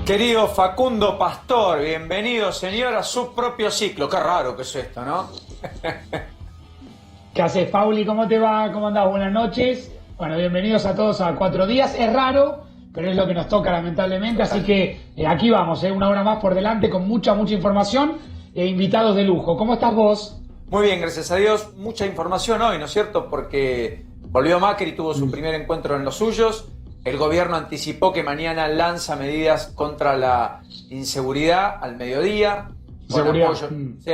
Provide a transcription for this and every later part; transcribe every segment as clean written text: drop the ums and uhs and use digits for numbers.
Querido Facundo Pastor, bienvenido, señor, a su propio ciclo. Qué raro que es esto, ¿no? ¿Qué haces, Pauli? ¿Cómo te va? ¿Cómo andás? Buenas noches. Bueno, bienvenidos a todos a 4 días. Es raro, pero es lo que nos toca, lamentablemente. Así que aquí vamos, una hora más por delante con mucha información e invitados de lujo. ¿Cómo estás vos? Muy bien, gracias a Dios. Mucha información hoy, ¿no es cierto? Porque volvió Macri, tuvo su primer encuentro en los suyos. El gobierno anticipó que mañana lanza medidas contra la inseguridad al mediodía. Seguridad. Sí,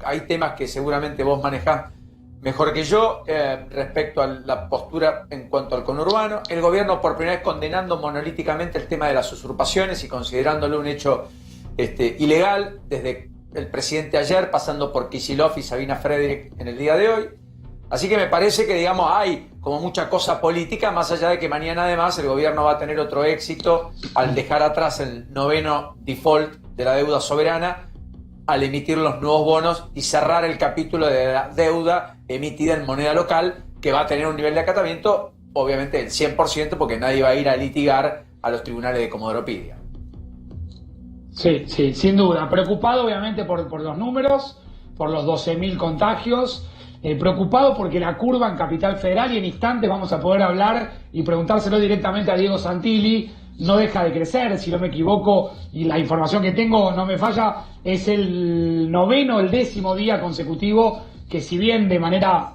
hay temas que seguramente vos manejás mejor que yo respecto a la postura en cuanto al conurbano. El gobierno por primera vez condenando monolíticamente el tema de las usurpaciones y considerándolo un hecho ilegal, desde el presidente ayer, pasando por Kicillof y Sabina Frederick en el día de hoy. Así que me parece que, digamos, hay como mucha cosa política, más allá de que mañana además el gobierno va a tener otro éxito al dejar atrás el 9º default de la deuda soberana, al emitir los nuevos bonos y cerrar el capítulo de la deuda emitida en moneda local, que va a tener un nivel de acatamiento, obviamente, del 100%, porque nadie va a ir a litigar a los tribunales de Comodoro Pi. Sí, sin duda. Preocupado, obviamente, por los números, por los 12.000 contagios. Preocupado porque la curva en Capital Federal, y en instantes vamos a poder hablar y preguntárselo directamente a Diego Santilli, no deja de crecer, si no me equivoco, y la información que tengo no me falla, es el 9º, el 10º día consecutivo que, si bien de manera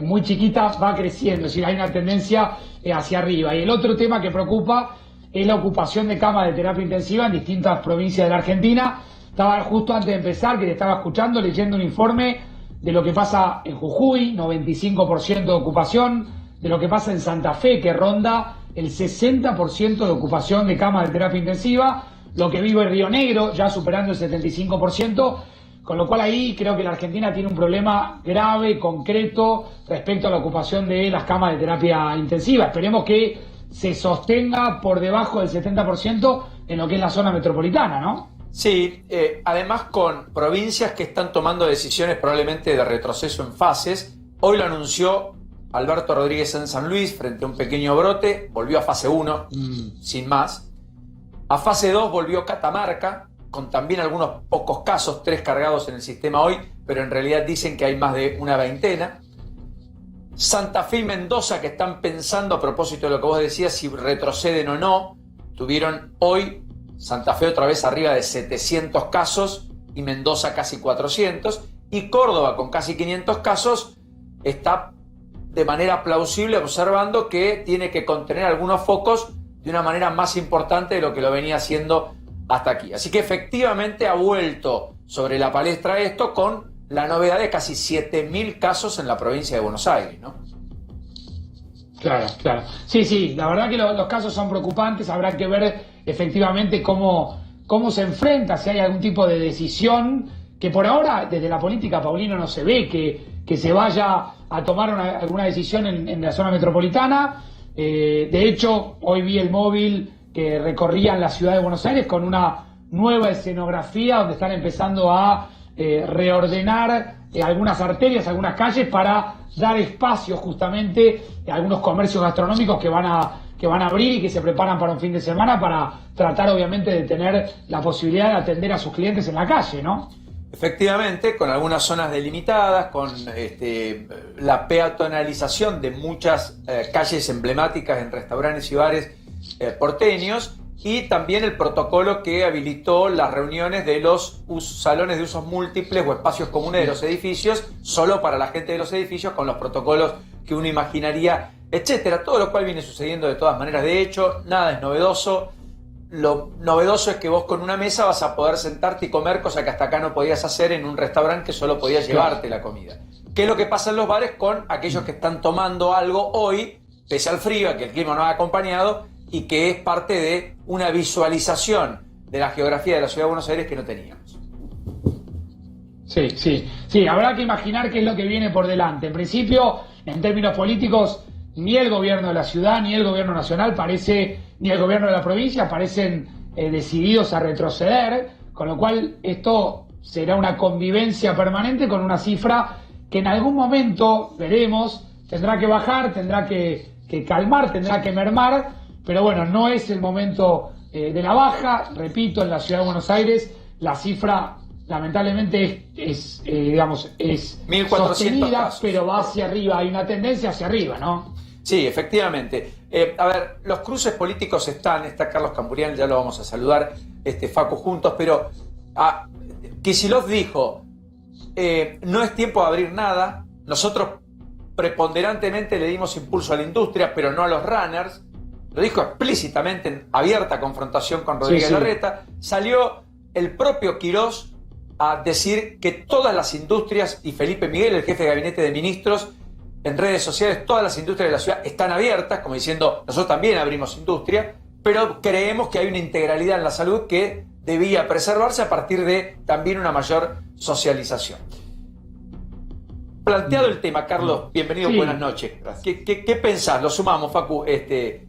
muy chiquita, va creciendo, es decir, hay una tendencia hacia arriba. Y el otro tema que preocupa es la ocupación de camas de terapia intensiva en distintas provincias de la Argentina. Estaba justo antes de empezar, que te estaba escuchando, leyendo un informe de lo que pasa en Jujuy, 95% de ocupación, de lo que pasa en Santa Fe, que ronda el 60% de ocupación de camas de terapia intensiva, lo que vive en Río Negro, ya superando el 75%, con lo cual ahí creo que la Argentina tiene un problema grave, concreto, respecto a la ocupación de las camas de terapia intensiva. Esperemos que se sostenga por debajo del 70% en lo que es la zona metropolitana, ¿no? Sí, además con provincias que están tomando decisiones probablemente de retroceso en fases. Hoy lo anunció Alberto Rodríguez en San Luis frente a un pequeño brote, volvió a fase 1, sin más. A fase 2 volvió Catamarca, con también algunos pocos casos, 3 cargados en el sistema hoy, pero en realidad dicen que hay más de una veintena. Santa Fe y Mendoza, que están pensando, a propósito de lo que vos decías, si retroceden o no, tuvieron hoy Santa Fe otra vez arriba de 700 casos y Mendoza casi 400, y Córdoba con casi 500 casos está de manera plausible observando que tiene que contener algunos focos de una manera más importante de lo que lo venía haciendo hasta aquí. Así que efectivamente ha vuelto sobre la palestra esto, con la novedad de casi 7.000 casos en la provincia de Buenos Aires, ¿no? Claro. Sí, la verdad que los casos son preocupantes. Habrá que ver efectivamente cómo se enfrenta, si hay algún tipo de decisión, que por ahora desde la política, Paulino, no se ve que se vaya a tomar alguna decisión en la zona metropolitana. De hecho, hoy vi el móvil que recorría en la ciudad de Buenos Aires con una nueva escenografía donde están empezando a reordenar algunas arterias, algunas calles, para dar espacio justamente a algunos comercios gastronómicos que van a abrir y que se preparan para un fin de semana, para tratar obviamente de tener la posibilidad de atender a sus clientes en la calle, ¿no? Efectivamente, con algunas zonas delimitadas, con la peatonalización de muchas calles emblemáticas en restaurantes y bares porteños, y también el protocolo que habilitó las reuniones de los salones de usos múltiples o espacios comunes de los edificios, solo para la gente de los edificios, con los protocolos que uno imaginaría, etcétera. Todo lo cual viene sucediendo de todas maneras. De hecho, nada es novedoso. Lo novedoso es que vos con una mesa vas a poder sentarte y comer, cosa que hasta acá no podías hacer en un restaurante, que solo podías llevarte la comida. ¿Qué es lo que pasa en los bares con aquellos que están tomando algo hoy, pese al frío, a que el clima no ha acompañado, y que es parte de una visualización de la geografía de la ciudad de Buenos Aires que no teníamos? Sí, habrá que imaginar qué es lo que viene por delante. En principio, en términos políticos, ni el gobierno de la ciudad, ni el gobierno nacional ni el gobierno de la provincia parecen decididos a retroceder, con lo cual esto será una convivencia permanente con una cifra que en algún momento, veremos, tendrá que bajar, tendrá que calmar, tendrá que mermar, pero bueno, no es el momento de la baja. Repito, en la ciudad de Buenos Aires la cifra lamentablemente es 1.400 sostenida, casos, pero va hacia arriba, hay una tendencia hacia arriba, ¿no? Sí, efectivamente. A ver, los cruces políticos está Carlos Camburian, ya lo vamos a saludar, Facu, juntos, pero Kicillof dijo, no es tiempo de abrir nada, nosotros preponderantemente le dimos impulso a la industria, pero no a los runners, lo dijo explícitamente en abierta confrontación con Rodríguez Larreta. Salió el propio Quirós a decir que todas las industrias, y Felipe Miguel, el jefe de gabinete de ministros, en redes sociales, todas las industrias de la ciudad están abiertas, como diciendo, nosotros también abrimos industria, pero creemos que hay una integralidad en la salud que debía preservarse a partir de también una mayor socialización. Planteado el tema, Carlos, bienvenido, buenas noches. ¿Qué pensás? Lo sumamos, Facu. ¿Qué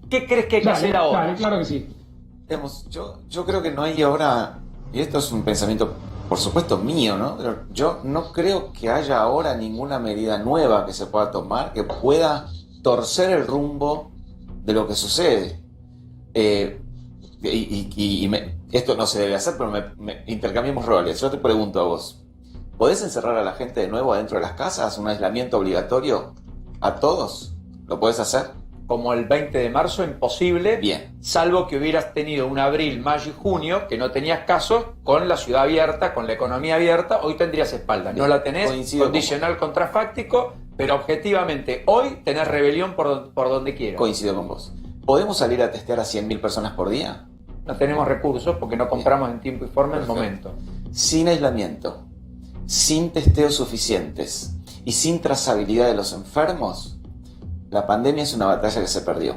crees que hay que hacer ahora? Dale, claro que sí. Digamos, yo creo que no hay ahora, y esto es un pensamiento, por supuesto, mío, ¿no? Pero yo no creo que haya ahora ninguna medida nueva que se pueda tomar que pueda torcer el rumbo de lo que sucede. Esto no se debe hacer, pero intercambiemos roles. Yo te pregunto a vos, ¿podés encerrar a la gente de nuevo adentro de las casas? ¿Un aislamiento obligatorio a todos? ¿Lo podés hacer? Como el 20 de marzo, imposible. Bien. Salvo que hubieras tenido un abril, mayo y junio, que no tenías casos, con la ciudad abierta, con la economía abierta, hoy tendrías espalda. No la tenés, condicional contrafáctico, pero objetivamente, hoy tenés rebelión por donde quieras. Coincido con vos. ¿Podemos salir a testear a 100.000 personas por día? No tenemos recursos porque no compramos en tiempo y forma en el momento. Sin aislamiento, sin testeos suficientes y sin trazabilidad de los enfermos, la pandemia es una batalla que se perdió.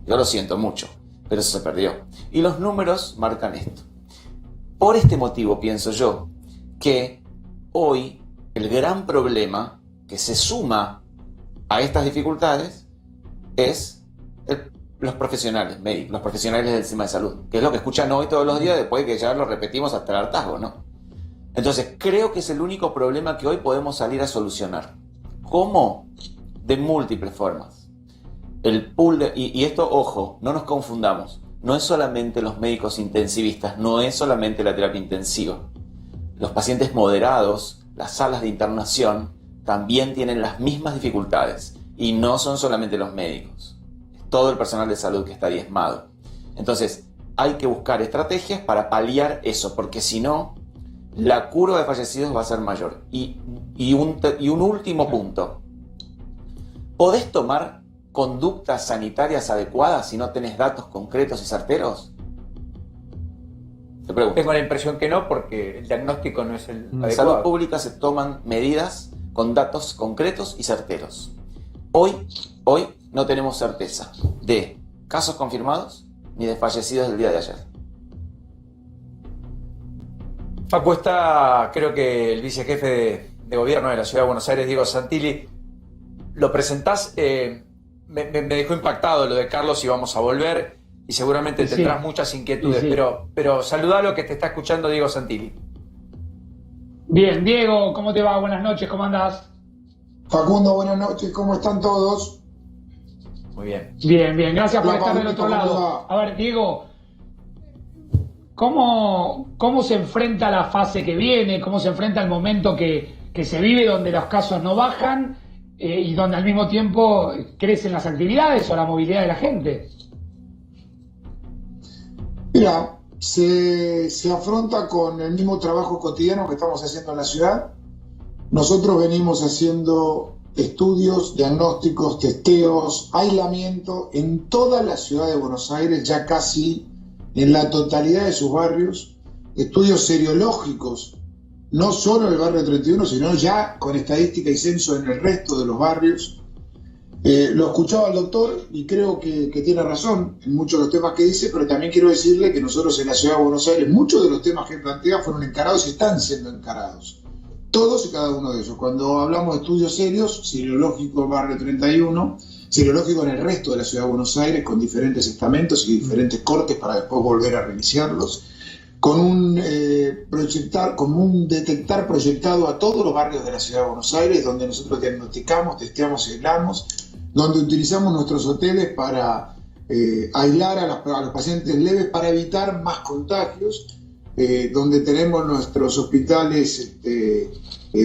Yo lo siento mucho, pero se perdió. Y los números marcan esto. Por este motivo pienso yo que hoy el gran problema que se suma a estas dificultades es los profesionales médicos, los profesionales del sistema de salud, que es lo que escuchan hoy todos los días después de que ya lo repetimos hasta el hartazgo, ¿no? Entonces creo que es el único problema que hoy podemos salir a solucionar. ¿Cómo? De múltiples formas. El pool y esto, ojo, no nos confundamos, no es solamente los médicos intensivistas, no es solamente la terapia intensiva. Los pacientes moderados, las salas de internación, también tienen las mismas dificultades y no son solamente los médicos. Todo el personal de salud que está diezmado. Entonces, hay que buscar estrategias para paliar eso, porque si no, la curva de fallecidos va a ser mayor. Y un último punto. ¿Podés tomar conductas sanitarias adecuadas si no tenés datos concretos y certeros? Te pregunto. Tengo la impresión que no, porque el diagnóstico no es el adecuado. En salud pública se toman medidas con datos concretos y certeros. Hoy no tenemos certeza de casos confirmados ni de fallecidos del día de ayer. Facu, está, creo que el vicejefe de gobierno de la Ciudad de Buenos Aires, Diego Santilli, lo presentás, me dejó impactado lo de Carlos y vamos a volver y seguramente tendrás muchas inquietudes, pero saludalo que te está escuchando Diego Santilli. Bien, Diego, ¿cómo te va? Buenas noches, ¿cómo andás? Facundo, buenas noches, ¿cómo están todos? Muy bien. Bien, gracias por estar del otro lado. A ver, Diego, ¿cómo se enfrenta la fase que viene? ¿Cómo se enfrenta el momento que se vive donde los casos no bajan y donde al mismo tiempo crecen las actividades o la movilidad de la gente? Mira, se afronta con el mismo trabajo cotidiano que estamos haciendo en la ciudad. Nosotros venimos haciendo estudios, diagnósticos, testeos, aislamiento en toda la ciudad de Buenos Aires, ya casi en la totalidad de sus barrios, estudios seriológicos, no solo en el barrio 31, sino ya con estadística y censo en el resto de los barrios. Lo escuchaba el doctor y creo que tiene razón en muchos de los temas que dice, pero también quiero decirle que nosotros en la ciudad de Buenos Aires, muchos de los temas que plantea fueron encarados y están siendo encarados. Todos y cada uno de ellos. Cuando hablamos de estudios serios, seriológico barrio 31, seriológico en el resto de la ciudad de Buenos Aires, con diferentes estamentos y diferentes cortes para después volver a reiniciarlos, con un detectar proyectado a todos los barrios de la ciudad de Buenos Aires, donde nosotros diagnosticamos, testeamos y aislamos, donde utilizamos nuestros hoteles para aislar a los pacientes leves para evitar más contagios, donde tenemos nuestros hospitales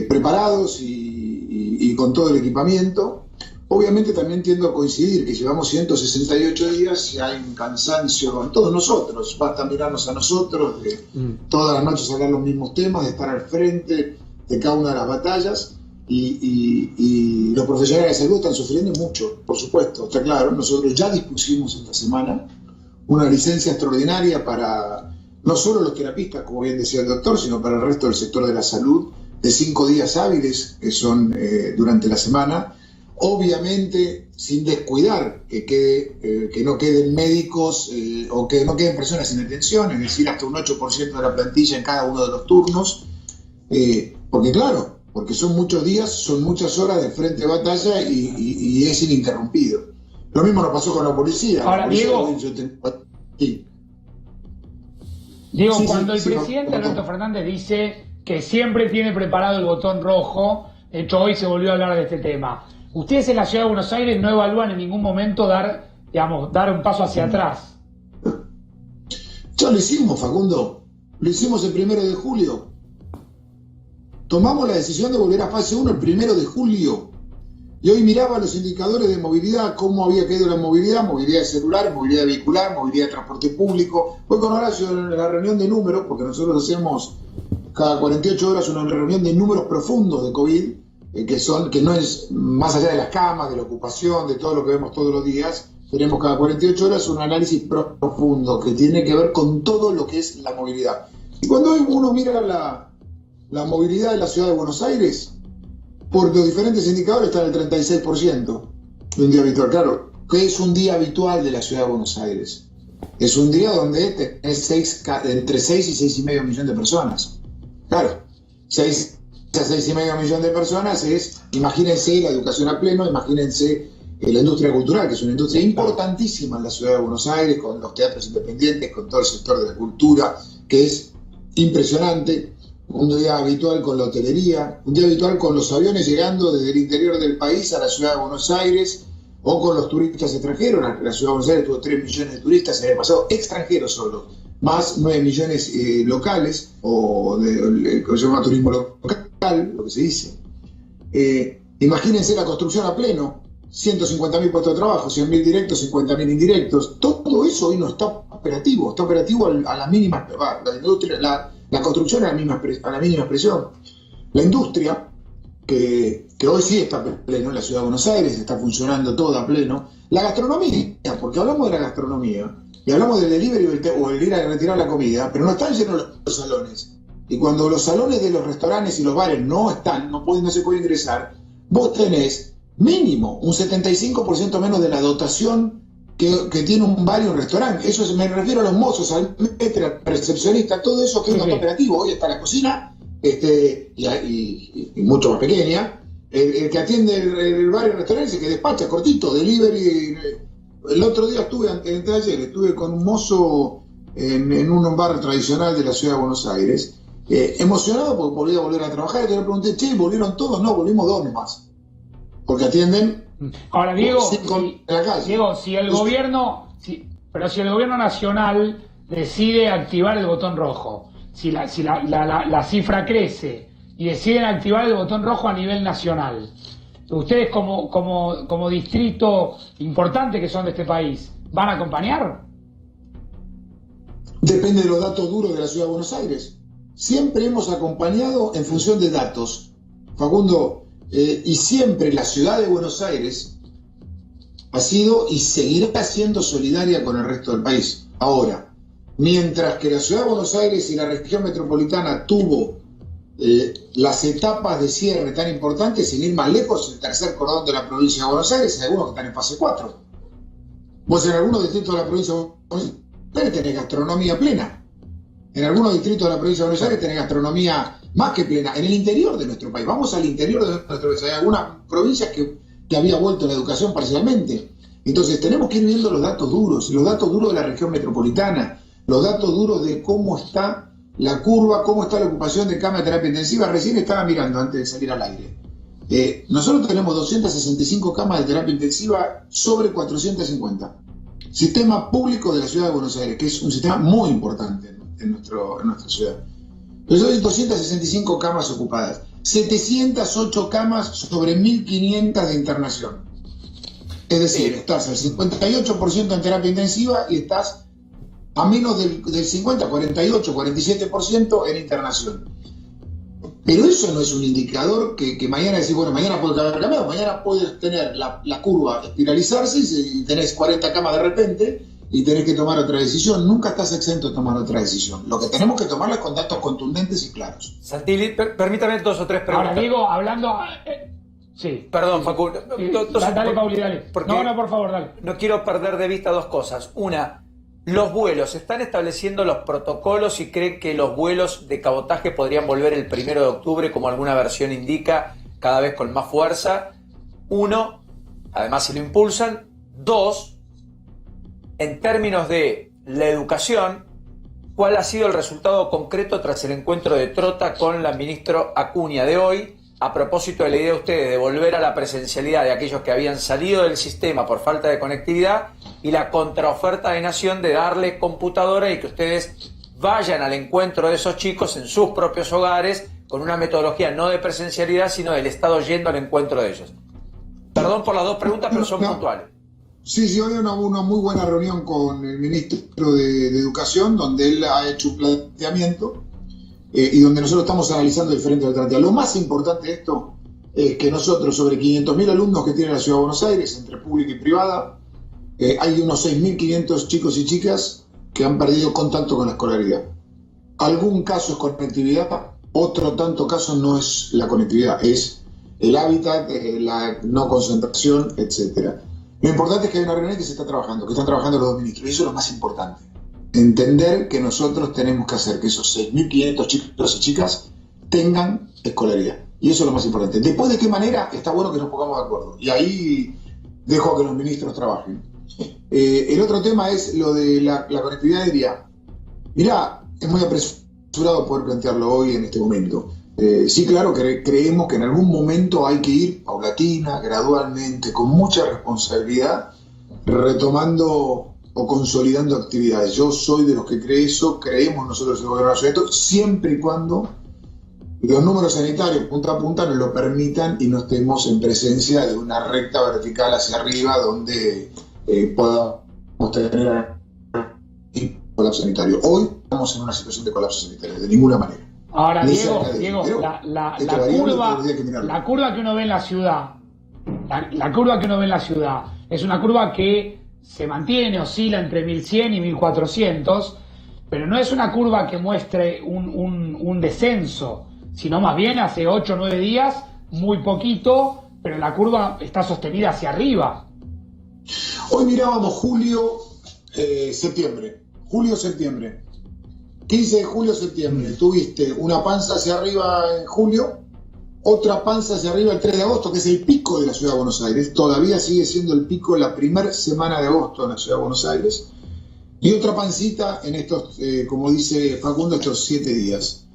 preparados y con todo el equipamiento. Obviamente también tiendo a coincidir que llevamos 168 días y hay un cansancio en todos nosotros. Basta mirarnos a nosotros, de todas las noches hablar los mismos temas, de estar al frente de cada una de las batallas. Y los profesionales de salud están sufriendo mucho, por supuesto, está claro. Nosotros ya dispusimos esta semana una licencia extraordinaria para no solo los terapistas, como bien decía el doctor, sino para el resto del sector de la salud, de 5 días hábiles, que son durante la semana. Obviamente, sin descuidar que no queden médicos o que no queden personas sin atención, es decir, hasta un 8% de la plantilla en cada uno de los turnos, porque son muchos días, son muchas horas de frente de batalla y es ininterrumpido. Lo mismo nos pasó con la policía. Ahora, la policía Diego, sí, cuando el sí, presidente Alberto Fernández dice que siempre tiene preparado el botón rojo, de hecho hoy se volvió a hablar de este tema, ustedes en la Ciudad de Buenos Aires no evalúan en ningún momento dar un paso hacia atrás. Ya lo hicimos, Facundo. Lo hicimos el 1 de julio. Tomamos la decisión de volver a fase 1 el 1 de julio. Y hoy miraba los indicadores de movilidad, cómo había caído la movilidad de celulares, movilidad vehicular, movilidad de transporte público. Hoy con Horacio en la reunión de números, porque nosotros hacemos cada 48 horas una reunión de números profundos de COVID, que no es más allá de las camas, de la ocupación, de todo lo que vemos todos los días. Tenemos cada 48 horas un análisis profundo que tiene que ver con todo lo que es la movilidad. Y cuando uno mira la movilidad de la Ciudad de Buenos Aires, por los diferentes indicadores está en el 36% de un día habitual. Claro, ¿qué es un día habitual de la Ciudad de Buenos Aires? Es un día donde tenés entre 6 y 6,5 millones de personas. Claro, 6 a 6,5 millones de personas imagínense la educación a pleno, imagínense la industria cultural, que es una industria importantísima en la Ciudad de Buenos Aires, con los teatros independientes, con todo el sector de la cultura, que es impresionante. Un día habitual con la hotelería, un día habitual con los aviones llegando desde el interior del país a la Ciudad de Buenos Aires, o con los turistas extranjeros. La Ciudad de Buenos Aires tuvo 3 millones de turistas el año pasado, extranjeros solo, más 9 millones locales, o lo que se llama turismo local, lo que se dice. Imagínense la construcción a pleno, 150.000 puestos de trabajo, 100.000 directos, 50.000 indirectos. Todo eso hoy no está operativo a la mínima, la industria, la construcción a la mínima expresión. La industria, que hoy sí está a pleno en la Ciudad de Buenos Aires, está funcionando todo a pleno. La gastronomía, porque hablamos de la gastronomía, y hablamos del delivery o el ir a retirar la comida, pero no están llenos los salones. Y cuando los salones de los restaurantes y los bares no se puede ingresar, vos tenés mínimo un 75% menos de la dotación que tiene un bar y un restaurante. Eso me refiero a los mozos, al metre, al recepcionista, todo eso que no está operativo. Hoy está la cocina, y mucho más pequeña. El que atiende el bar y el restaurante, que despacha cortito, delivery. El otro día estuve con un mozo en un bar tradicional de la Ciudad de Buenos Aires, emocionado porque podía volver a trabajar. Y yo le pregunté, che, ¿volvieron todos? No, volvimos 2 nomás. Porque atienden. Ahora, Diego, si el Entonces, gobierno nacional decide activar el botón rojo, si la cifra crece y deciden activar el botón rojo a nivel nacional, ustedes como distrito importante que son de este país, ¿van a acompañar? Depende de los datos duros de la Ciudad de Buenos Aires. Siempre hemos acompañado en función de datos, Facundo. Y siempre la Ciudad de Buenos Aires ha sido y seguirá siendo solidaria con el resto del país. Ahora, mientras que la Ciudad de Buenos Aires y la región metropolitana tuvo las etapas de cierre tan importantes, sin ir más lejos, el tercer cordón de la provincia de Buenos Aires, hay algunos que están en fase 4. Vos en algunos distritos de la provincia de Buenos Aires tenés gastronomía plena. En algunos distritos de la provincia de Buenos Aires tenés gastronomía más que plena. En el interior de nuestro país, vamos al interior de nuestro país, hay algunas provincias que había vuelto la educación parcialmente. Entonces tenemos que ir viendo los datos duros de la región metropolitana, los datos duros de cómo está la curva, cómo está la ocupación de cama de terapia intensiva. Recién estaba mirando antes de salir al aire. Nosotros tenemos 265 camas de terapia intensiva sobre 450. Sistema público de la ciudad de Buenos Aires, que es un sistema muy importante en nuestra ciudad. Pero hay 265 camas ocupadas, 708 camas sobre 1.500 de internación. Es decir, estás al 58% en terapia intensiva y estás a menos del 50, 48, 47% en internación. Pero eso no es un indicador que mañana decís, bueno, mañana puede haber cambiado, mañana puedes tener la curva espiralizarse y tenés 40 camas de repente y tenés que tomar otra decisión. Nunca estás exento de tomar otra decisión. Lo que tenemos que tomarla es con datos contundentes y claros. Santilli, permítame 2 o 3 preguntas. Ahora, Diego, hablando... sí. Perdón, Facu. Dale, Pauli, dale. No, por favor, dale. No quiero perder de vista 2 cosas. Una, los vuelos. ¿Están estableciendo los protocolos y creen que los vuelos de cabotaje podrían volver el 1 de octubre, como alguna versión indica, cada vez con más fuerza? 1, además si lo impulsan. 2, en términos de la educación, ¿cuál ha sido el resultado concreto tras el encuentro de Trota con la ministra Acuña de hoy, a propósito de la idea de ustedes de volver a la presencialidad de aquellos que habían salido del sistema por falta de conectividad y la contraoferta de Nación de darle computadora y que ustedes vayan al encuentro de esos chicos en sus propios hogares con una metodología no de presencialidad, sino del Estado yendo al encuentro de ellos? Perdón por las 2 preguntas, pero son puntuales. Sí, hoy una muy buena reunión con el ministro de Educación, donde él ha hecho un planteamiento y donde nosotros estamos analizando diferentes alternativas. Lo más importante de esto es que nosotros, sobre 500.000 alumnos que tiene la Ciudad de Buenos Aires, entre pública y privada, hay unos 6.500 chicos y chicas que han perdido contacto con la escolaridad. Algún caso es conectividad, otro tanto caso no es la conectividad, es el hábitat, la no concentración, etcétera. Lo importante es que hay una reunión que se está trabajando, que están trabajando los 2 ministros, y eso es lo más importante. Entender que nosotros tenemos que hacer que esos 6.500 chicos y chicas tengan escolaridad. Y eso es lo más importante. Después, ¿de qué manera? Está bueno que nos pongamos de acuerdo. Y ahí dejo a que los ministros trabajen. El otro tema es lo de la conectividad aérea. Mirá, es muy apresurado poder plantearlo hoy en este momento. Sí, claro que creemos que en algún momento hay que ir paulatina, gradualmente, con mucha responsabilidad, retomando o consolidando actividades. Yo soy de los que cree eso, creemos nosotros en el gobierno nacional, siempre y cuando los números sanitarios punta a punta nos lo permitan y no estemos en presencia de una recta vertical hacia arriba donde podamos tener un colapso sanitario. Hoy estamos en una situación de colapso sanitario, de ninguna manera. Ahora, Diego, la curva que uno ve en la ciudad, la curva que uno ve en la ciudad es una curva que se mantiene, oscila entre 1100 y 1400, pero no es una curva que muestre un descenso, sino más bien hace 8 o 9 días, muy poquito, pero la curva está sostenida hacia arriba. Hoy mirábamos septiembre. 15 de julio, septiembre. Tuviste una panza hacia arriba en julio, otra panza hacia arriba el 3 de agosto, que es el pico de la Ciudad de Buenos Aires. Todavía sigue siendo el pico la primera semana de agosto en la Ciudad de Buenos Aires. Y otra pancita en estos, como dice Facundo, estos 7 días.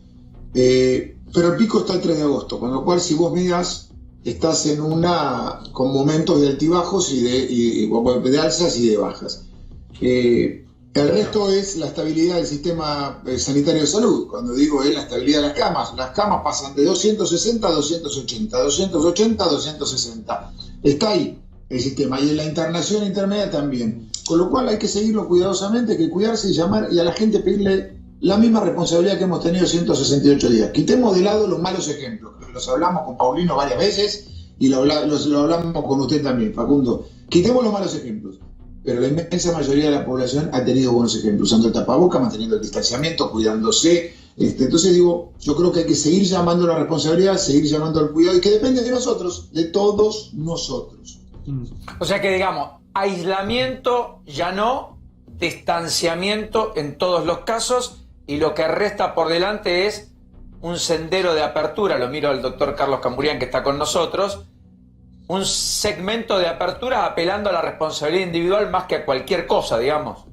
Pero el pico está el 3 de agosto, con lo cual si vos miras, estás con momentos de altibajos y de alzas y de bajas. El resto es la estabilidad del sistema sanitario de salud. Cuando digo es la estabilidad de las camas pasan de 260 a 280, 280 a 260. Está ahí el sistema. Y en la internación intermedia también. Con lo cual hay que seguirlo cuidadosamente, hay que cuidarse y llamar y a la gente pedirle la misma responsabilidad que hemos tenido 168 días. Quitemos de lado los malos ejemplos. Los hablamos con Paulino varias veces y lo hablamos con usted también, Facundo. Quitemos los malos ejemplos. Pero la inmensa mayoría de la población ha tenido buenos ejemplos, usando el tapaboca, manteniendo el distanciamiento, cuidándose. Entonces digo, yo creo que hay que seguir llamando a la responsabilidad, seguir llamando al cuidado, y que depende de nosotros, de todos nosotros. O sea que digamos, aislamiento ya no, distanciamiento en todos los casos, y lo que resta por delante es un sendero de apertura. Lo miro al doctor Carlos Camburián, que está con nosotros. Un segmento de apertura apelando a la responsabilidad individual más que a cualquier cosa, digamos.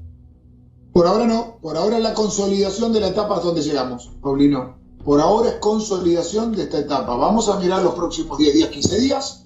Por ahora no, por ahora es la consolidación de la etapa hasta donde llegamos, Paulino. Por ahora es consolidación de esta etapa. Vamos a mirar los próximos 10 días, 15 días,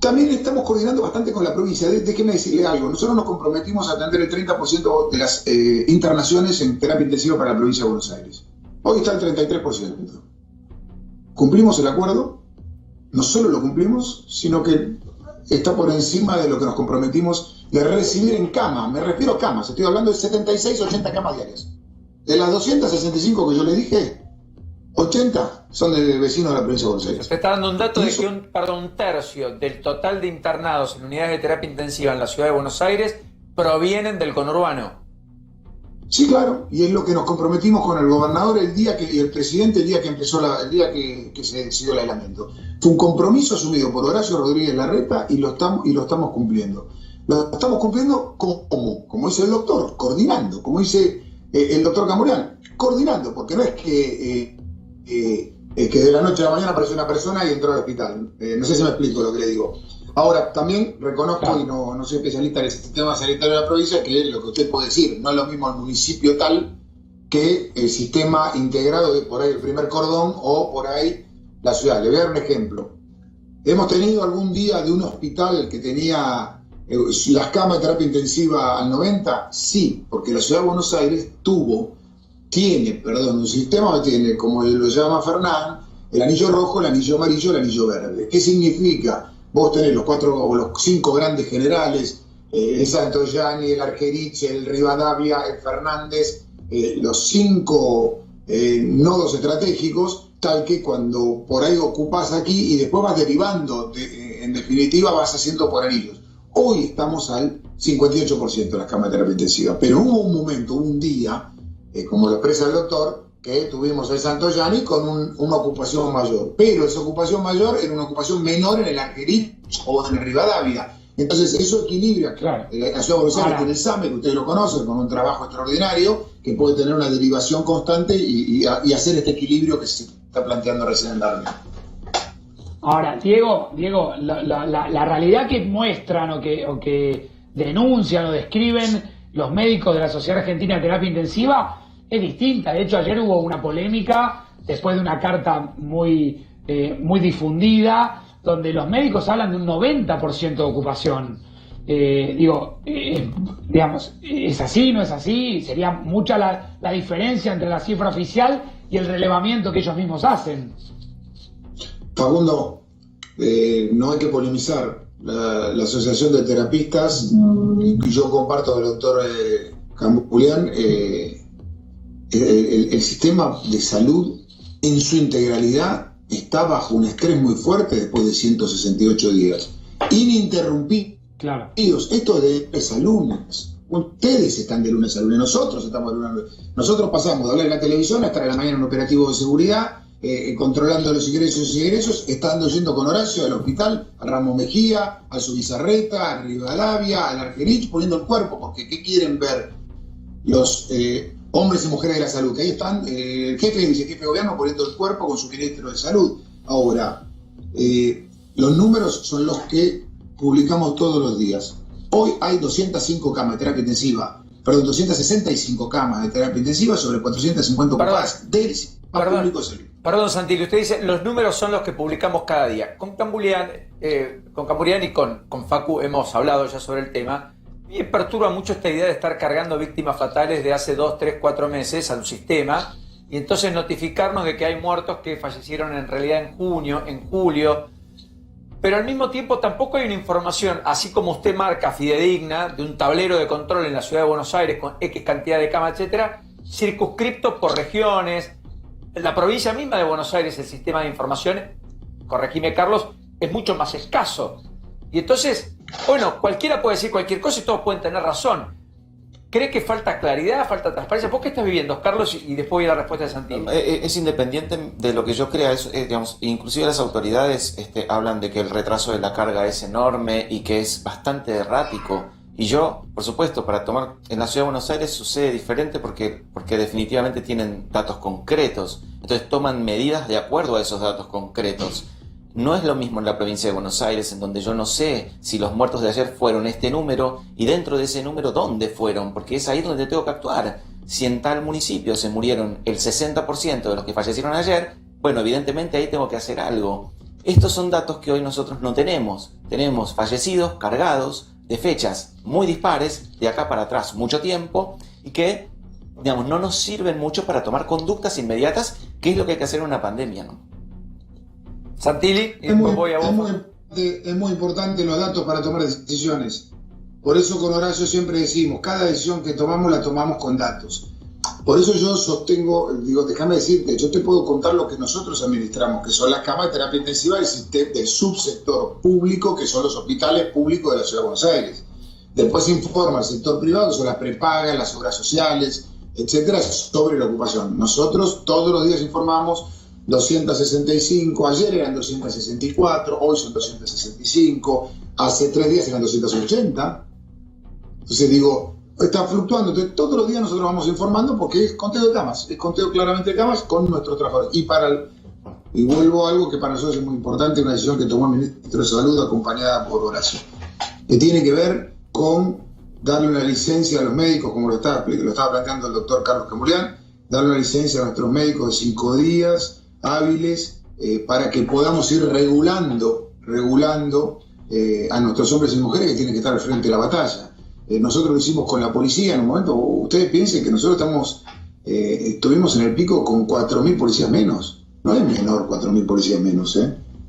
También estamos coordinando bastante con la provincia. Déjeme decirle algo. Nosotros nos comprometimos a atender el 30% de las internaciones en terapia intensiva para la provincia de Buenos Aires. Hoy está el 33%. Cumplimos el acuerdo. No solo lo cumplimos, sino que está por encima de lo que nos comprometimos de recibir en cama. Me refiero a camas. Estoy hablando de 76, 80 camas diarias. De las 265 que yo le dije, 80 son de vecinos de la provincia de Buenos Aires. Usted está dando un dato de que un tercio del total de internados en unidades de terapia intensiva en la ciudad de Buenos Aires provienen del conurbano. Sí, claro, y es lo que nos comprometimos con el gobernador y el presidente el día que se decidió el aislamiento. Fue un compromiso asumido por Horacio Rodríguez Larreta y lo estamos cumpliendo. Lo estamos cumpliendo como dice el doctor, coordinando, como dice el doctor Camurian, coordinando, porque no es que de la noche a la mañana apareció una persona y entró al hospital. No sé si me explico lo que le digo. Ahora, también reconozco, y no soy especialista en el sistema sanitario de la provincia, que es lo que usted puede decir. No es lo mismo el municipio tal que el sistema integrado de por ahí el primer cordón o por ahí la ciudad. Le voy a dar un ejemplo. ¿Hemos tenido algún día de un hospital que tenía las camas de terapia intensiva al 90? Sí, porque la ciudad de Buenos Aires tiene un sistema que tiene, como lo llama Fernán, el anillo rojo, el anillo amarillo, el anillo verde. ¿Qué significa? Vos tenés los 4 o los 5 grandes generales, el Santoyani, el Argerich, el Rivadavia, el Fernández, los 5 nodos estratégicos, tal que cuando por ahí ocupás aquí y después vas derivando, en definitiva vas haciendo por anillos. Hoy estamos al 58% de las camas de terapia intensiva, pero hubo un día, como lo expresa el doctor, que tuvimos el Santoyani con una ocupación mayor, pero esa ocupación mayor era una ocupación menor en el Argerich o en el Rivadavia. Entonces eso equilibra. Claro. La ciudad de Buenos Aires tiene el SAME, que ustedes lo conocen, con un trabajo extraordinario, que puede tener una derivación constante y hacer este equilibrio que se está planteando recién en Darwin. Ahora, Diego, la realidad que muestran o que denuncian o describen los médicos de la Sociedad Argentina de Terapia Intensiva es distinta. De hecho, ayer hubo una polémica después de una carta muy difundida, donde los médicos hablan de un 90% de ocupación. Digamos, ¿es así, no es así? Sería mucha la diferencia entre la cifra oficial y el relevamiento que ellos mismos hacen. Facundo, no hay que polemizar. La Asociación de Terapistas, y yo comparto con el doctor Cambulián, el sistema de salud en su integralidad está bajo un estrés muy fuerte después de 168 días. Ininterrumpidos. Claro. Esto es de lunes a lunes. Ustedes están de lunes a lunes, nosotros estamos de lunes a lunes. Nosotros pasamos de hablar en la televisión a estar a la mañana en un operativo de seguridad, controlando los ingresos, estando yendo con Horacio al hospital, a Ramos Mejía, a Subizarreta, a Rivadavia, al Argerich, poniendo el cuerpo, porque ¿qué quieren ver los hombres y mujeres de la salud? Que ahí están el jefe y el vicejefe de gobierno poniendo el cuerpo con su ministro de salud. Ahora, los números son los que publicamos todos los días. Hoy hay 265 camas de terapia intensiva de terapia intensiva sobre 450 ocupadas del sistema público de salud. Perdón, Santilli, usted dice los números son los que publicamos cada día. Con Cambulián y con Facu hemos hablado ya sobre el tema. Me perturba mucho esta idea de estar cargando víctimas fatales de hace 2, 3, 4 meses al sistema y entonces notificarnos de que hay muertos que fallecieron en realidad en junio, en julio, pero al mismo tiempo tampoco hay una información, así como usted marca fidedigna, de un tablero de control en la ciudad de Buenos Aires con X cantidad de camas, etcétera, circunscripto por regiones. En la provincia misma de Buenos Aires el sistema de información, corregime Carlos, es mucho más escaso. Y entonces, bueno, cualquiera puede decir cualquier cosa y todos pueden tener razón. ¿Cree que falta claridad, falta transparencia? ¿Vos qué estás viviendo, Carlos? Y después voy a la respuesta de Santilli. Es independiente de lo que yo crea. Digamos, inclusive las autoridades hablan de que el retraso de la carga es enorme y que es bastante errático. Y yo, por supuesto, en la ciudad de Buenos Aires sucede diferente porque definitivamente tienen datos concretos. Entonces toman medidas de acuerdo a esos datos concretos. No es lo mismo en la provincia de Buenos Aires, en donde yo no sé si los muertos de ayer fueron este número y dentro de ese número dónde fueron, porque es ahí donde tengo que actuar. Si en tal municipio se murieron el 60% de los que fallecieron ayer, bueno, evidentemente ahí tengo que hacer algo. Estos son datos que hoy nosotros no tenemos. Tenemos fallecidos cargados de fechas muy dispares, de acá para atrás mucho tiempo, y que, digamos, no nos sirven mucho para tomar conductas inmediatas, que es lo que hay que hacer en una pandemia, ¿no? Santilli, es muy importante los datos para tomar decisiones. Por eso con Horacio siempre decimos, cada decisión que tomamos la tomamos con datos. Por eso yo sostengo, digo, déjame decirte, yo te puedo contar lo que nosotros administramos, que son las camas de terapia intensiva del subsector público, que son los hospitales públicos de la Ciudad de Buenos Aires. Después se informa el sector privado, son las prepagas, las obras sociales, etcétera, sobre la ocupación. Nosotros todos los días informamos 265, ayer eran 264, hoy son 265, hace 3 días eran 280. Entonces digo, está fluctuando. Entonces, todos los días nosotros vamos informando porque es conteo de camas, es conteo claramente de camas con nuestros trabajadores. Y vuelvo a algo que para nosotros es muy importante, una decisión que tomó el ministro de Salud acompañada por Horacio, que tiene que ver con darle una licencia a los médicos, como lo estaba planteando el doctor Carlos Camurián, darle una licencia a nuestros médicos de 5 días hábiles para que podamos ir regulando a nuestros hombres y mujeres que tienen que estar al frente de la batalla. Nosotros lo hicimos con la policía en un momento. Ustedes piensen que nosotros estuvimos en el pico con 4.000 policías menos. No es menor 4.000 policías menos,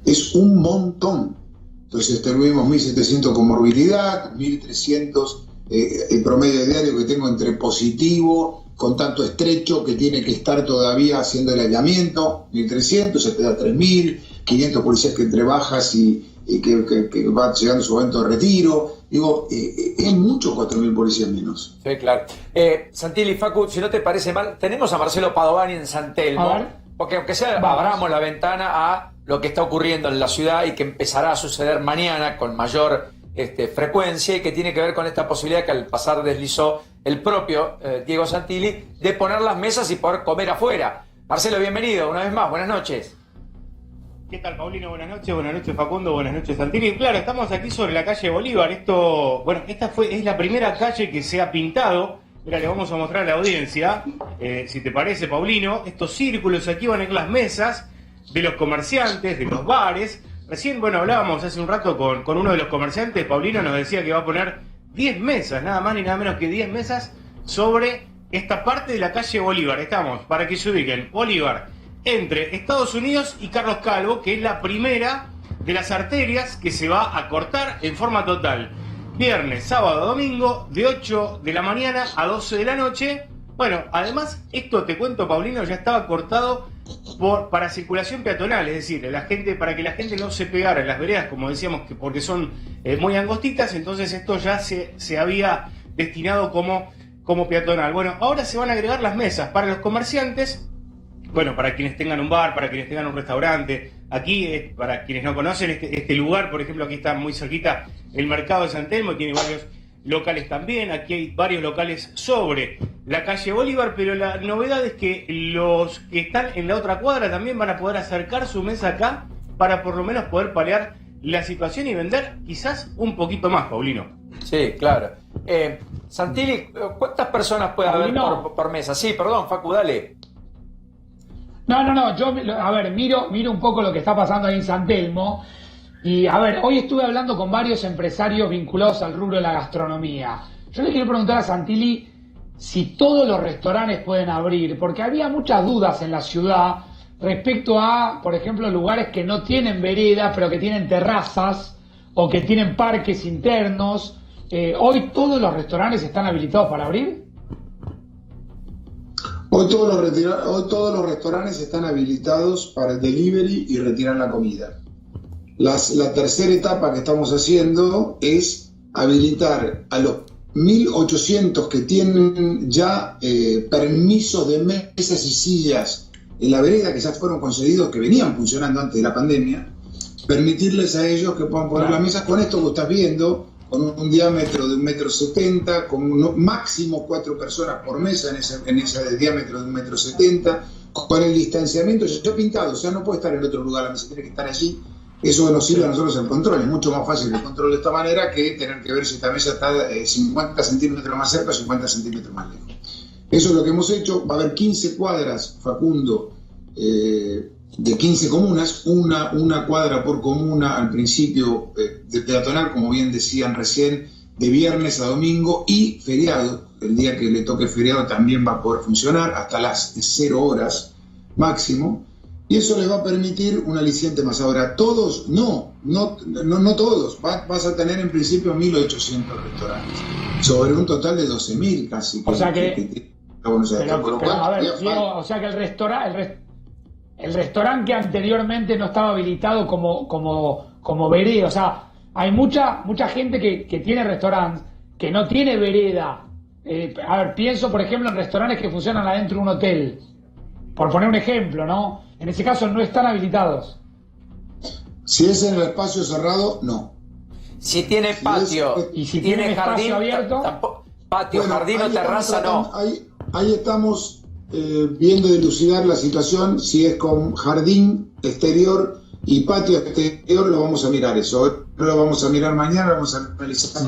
es un montón. Entonces tuvimos 1.700 con morbilidad, 1.300 el promedio diario que tengo entre positivo, contacto estrecho, que tiene que estar todavía haciendo el aislamiento, 1.300, se te da 3.000, 500 policías que entre bajas y que va llegando su momento de retiro. Digo, es mucho 4.000 policías menos. Sí, claro. Santilli, Facu, si no te parece mal, tenemos a Marcelo Padovani en San Telmo, porque aunque sea, abramos la ventana a lo que está ocurriendo en la ciudad y que empezará a suceder mañana con mayor frecuencia, y que tiene que ver con esta posibilidad que al pasar deslizó el propio Diego Santilli de poner las mesas y poder comer afuera. Marcelo, bienvenido una vez más, buenas noches. ¿Qué tal, Paulino? Buenas noches, Facundo, buenas noches, Santilli. Claro, estamos aquí sobre la calle Bolívar. Esta es la primera calle que se ha pintado. Mira, le vamos a mostrar a la audiencia, si te parece, Paulino, estos círculos. Aquí van a ir las mesas de los comerciantes, de los bares. Recién, hablábamos hace un rato con uno de los comerciantes. Paulino nos decía que va a poner 10 mesas, nada más ni nada menos que 10 mesas sobre esta parte de la calle Bolívar. Estamos, para que se ubiquen, Bolívar, entre Estados Unidos y Carlos Calvo, que es la primera de las arterias que se va a cortar en forma total. Viernes, sábado, domingo, de 8 de la mañana a 12 de la noche. Bueno, además, esto te cuento, Paulino, ya estaba cortado para circulación peatonal, es decir, para que la gente no se pegara en las veredas, como decíamos, porque son muy angostitas. Entonces esto ya se había destinado como peatonal. Bueno, ahora se van a agregar las mesas para los comerciantes. Bueno, para quienes tengan un bar, para quienes tengan un restaurante. Aquí, para quienes no conocen este lugar, por ejemplo, aquí está muy cerquita el mercado de San Telmo, tiene varios locales también. Aquí hay varios locales sobre la calle Bolívar, pero la novedad es que los que están en la otra cuadra también van a poder acercar su mesa acá para por lo menos poder paliar la situación y vender quizás un poquito más, Paulino. Sí, claro. Santilli, ¿cuántas personas puede haber por mesa? Sí, perdón, Facu, dale. No, yo, miro un poco lo que está pasando ahí en San Telmo. Y, hoy estuve hablando con varios empresarios vinculados al rubro de la gastronomía. Yo le quiero preguntar a Santilli si todos los restaurantes pueden abrir, porque había muchas dudas en la ciudad respecto a, por ejemplo, lugares que no tienen veredas, pero que tienen terrazas o que tienen parques internos. ¿Hoy todos los restaurantes están habilitados para abrir? Hoy todos los restaurantes están habilitados para el delivery y retirar la comida. La tercera etapa que estamos haciendo es habilitar a los 1.800 que tienen ya permisos de mesas y sillas en la vereda, que ya fueron concedidos, que venían funcionando antes de la pandemia, permitirles a ellos que puedan poner las mesas con esto que estás viendo, con un diámetro de 1,70 m, con máximo 4 personas por mesa en ese diámetro de 1,70 m, con el distanciamiento ya pintado. O sea, no puede estar en otro lugar, la mesa tiene que estar allí. Eso nos sirve a nosotros el control. Es mucho más fácil el control de esta manera que tener que ver si esta mesa está 50 centímetros más cerca o 50 centímetros más lejos. Eso es lo que hemos hecho. Va a haber 15 cuadras, Facundo, de 15 comunas, una cuadra por comuna al principio de peatonal, como bien decían recién, de viernes a domingo y feriado. El día que le toque feriado también va a poder funcionar hasta las 0 horas máximo. Y eso les va a permitir un aliciente más. Ahora, todos, no todos. Vas a tener en principio 1.800 restaurantes, sobre un total de 12.000 casi. O sea que... a ver, Diego, o sea que el restaurante que anteriormente no estaba habilitado como vereda, o sea, hay mucha gente que tiene restaurantes que no tiene vereda. A ver, pienso por ejemplo en restaurantes que funcionan adentro de un hotel, por poner un ejemplo, ¿no? En ese caso no están habilitados. Si es en el espacio cerrado, no. Si tiene patio y si tiene jardín espacio abierto, patio, jardín o terraza, no. Ahí estamos viendo dilucidar la situación. Si es con jardín exterior y patio exterior, lo vamos a mirar eso. Lo vamos a mirar mañana, lo vamos a analizar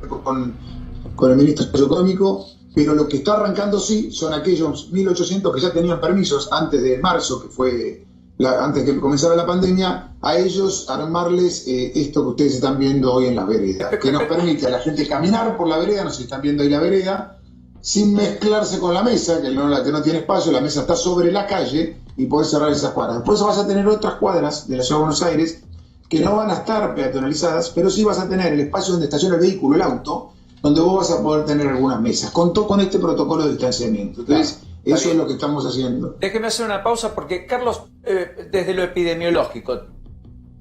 con el ministro económico. Pero lo que está arrancando sí son aquellos 1.800 que ya tenían permisos antes de marzo, que fue antes que comenzara la pandemia, a ellos armarles esto que ustedes están viendo hoy en las veredas, que nos permite a la gente caminar por la vereda, nos están viendo ahí la vereda, sin mezclarse con la mesa, que no tiene espacio, la mesa está sobre la calle y podés cerrar esas cuadras. Después vas a tener otras cuadras de la Ciudad de Buenos Aires que no van a estar peatonalizadas, pero sí vas a tener el espacio donde estaciona el vehículo, el auto, donde vos vas a poder tener algunas mesas, con este protocolo de distanciamiento. Entonces, eso es lo que estamos haciendo. Déjeme hacer una pausa porque, Carlos, desde lo epidemiológico,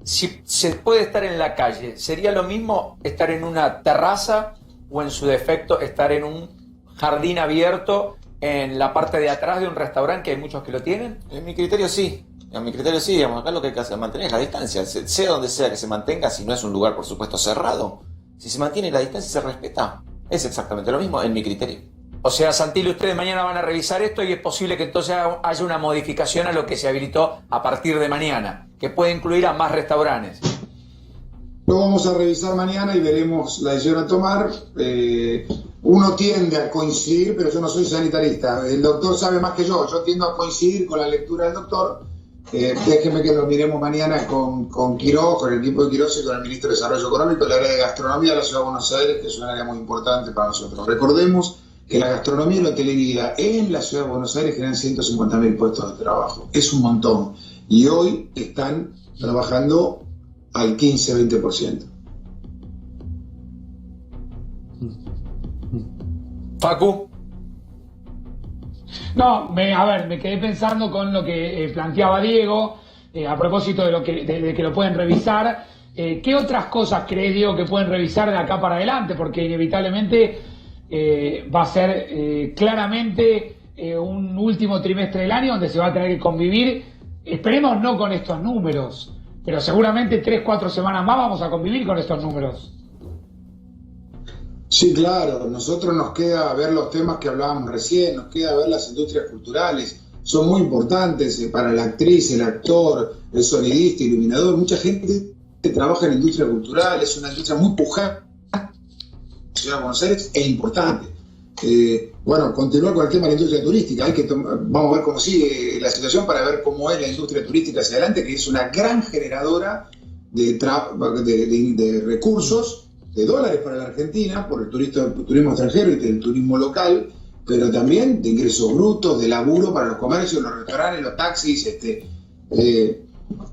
si se puede estar en la calle, ¿sería lo mismo estar en una terraza o en su defecto estar en un jardín abierto en la parte de atrás de un restaurante, que hay muchos que lo tienen? En mi criterio sí. Digamos, acá lo que hay que hacer es mantener la distancia, sea donde sea que se mantenga, si no es un lugar, por supuesto, cerrado. Si se mantiene la distancia y se respeta, es exactamente lo mismo en mi criterio. O sea, Santilli, ustedes mañana van a revisar esto y es posible que entonces haya una modificación a lo que se habilitó a partir de mañana, que puede incluir a más restaurantes. Lo vamos a revisar mañana y veremos la decisión a tomar. Uno tiende a coincidir, pero yo no soy sanitarista. El doctor sabe más que yo tiendo a coincidir con la lectura del doctor. Déjenme que lo miremos mañana con Quiroz, con el equipo de Quiroz y con el ministro de Desarrollo Económico, el área de gastronomía de la Ciudad de Buenos Aires, que es un área muy importante para nosotros. Recordemos que la gastronomía y la hotelería en la Ciudad de Buenos Aires generan 150.000 puestos de trabajo. Es un montón. Y hoy están trabajando al 15-20%. Facu. No, me quedé pensando con lo que planteaba Diego, a propósito de que lo pueden revisar. ¿Qué otras cosas crees, Diego, que pueden revisar de acá para adelante? Porque inevitablemente va a ser claramente un último trimestre del año donde se va a tener que convivir, esperemos no con estos números, pero seguramente 3-4 semanas más vamos a convivir con estos números. Sí, claro, nosotros nos queda ver los temas que hablábamos recién, nos queda ver las industrias culturales, son muy importantes para la actriz, el actor, el sonidista, iluminador, mucha gente que trabaja en la industria cultural, es una industria muy pujante en la Ciudad de Buenos Aires, es importante. Bueno, continuar con el tema de la industria turística, vamos a ver cómo sigue la situación para ver cómo es la industria turística hacia adelante, que es una gran generadora de recursos, de dólares para la Argentina, por el turismo extranjero y del turismo local, pero también de ingresos brutos, de laburo para los comercios, los restaurantes, los taxis.